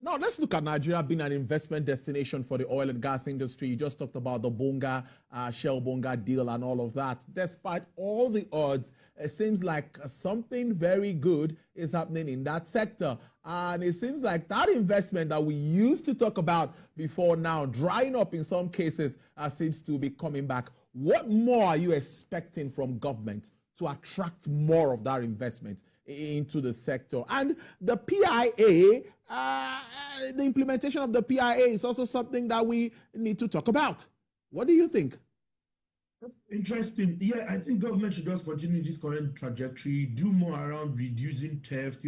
Now, let's look at Nigeria being an investment destination for the oil and gas industry. You just talked about the Bonga, Shell Bonga deal and all of that. Despite all the odds, it seems like something very good is happening in that sector. And it seems like that investment that we used to talk about before now, drying up in some cases, seems to be coming back. What more are you expecting from government to attract more of that investment into the sector? And the PIA, the implementation of the PIA is also something that we need to talk about. What do you think? Interesting. Yeah, I think government should just continue this current trajectory, do more around reducing theft.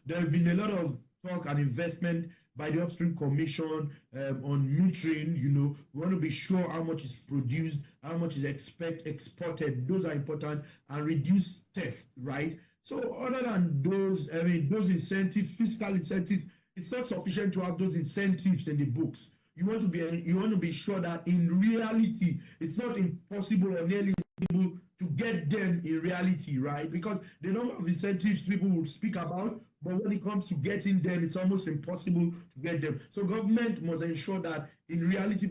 There have been a lot of talk and investment by the Upstream Commission on metering. We want to be sure how much is produced, how much is exported. Those are important, and reduce theft, right? So other than those, those incentives, fiscal incentives, it's not sufficient to have those incentives in the books. You want to be sure that in reality, it's not impossible or nearly impossible to get them in reality, right? Because the number of incentives people will speak about, but when it comes to getting them, it's almost impossible to get them. So government must ensure that in reality,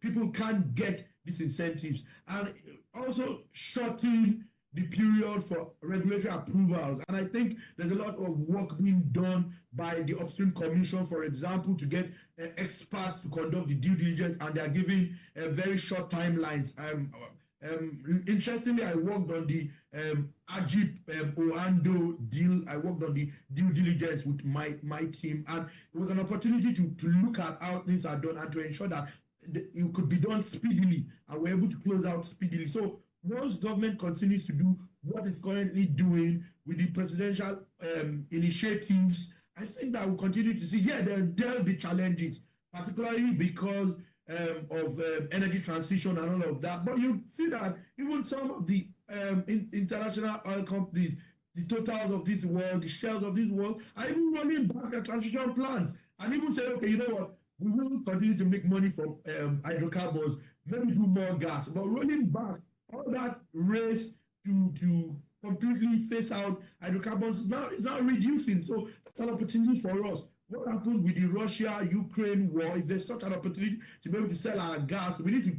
people can get these incentives, and also shorten the period for regulatory approvals. And I think there's a lot of work being done by the Upstream Commission, for example, to get experts to conduct the due diligence, and they are giving very short timelines. Interestingly, I worked on the Ajip Oando deal. I worked on the due diligence with my team, and it was an opportunity to look at how things are done and to ensure that it could be done speedily, and we're able to close out speedily. So once government continues to do what it's currently doing with the presidential initiatives, I think that we'll continue to see, there'll be challenges, particularly because of energy transition and all of that. But you see that even some of the international oil companies, the Totals of this world, the Shells of this world, are even running back their transition plans and even say, okay, you know what, we will continue to make money from hydrocarbons, maybe do more gas, but rolling back all that race to completely phase out hydrocarbons is now reducing. So it's an opportunity for us. What happened with the Russia-Ukraine war? If there's such an opportunity to be able to sell our gas, we need to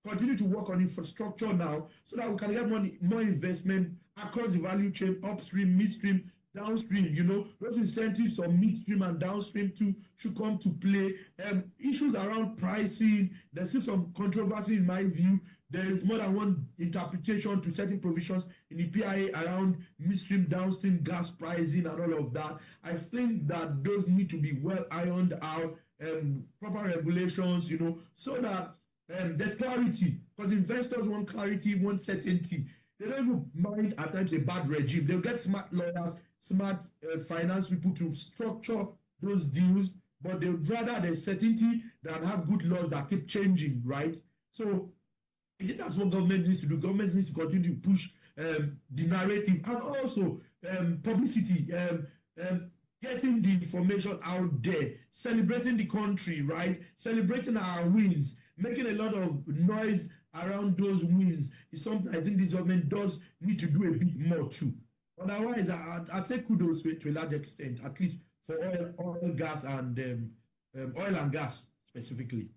continue to work on infrastructure now so that we can get more investment across the value chain, upstream, midstream, downstream. Those incentives on midstream and downstream too should come to play. Issues around pricing, there's still some controversy in my view. There is more than one interpretation to certain provisions in the PIA around midstream, downstream gas pricing and all of that. I think that those need to be well ironed out, proper regulations, so that there's clarity. Because investors want clarity, want certainty. They don't even mind at times a bad regime. They'll get smart lawyers, smart finance people to structure those deals, but they would rather there's certainty than have good laws that keep changing, right? So I think that's what government needs to do. Government needs to continue to push the narrative and also publicity, getting the information out there, celebrating the country, right? Celebrating our wins, making a lot of noise around those wins is something I think this government does need to do a bit more too. Otherwise, I'd say kudos to a large extent, at least for oil, gas, and oil and gas specifically.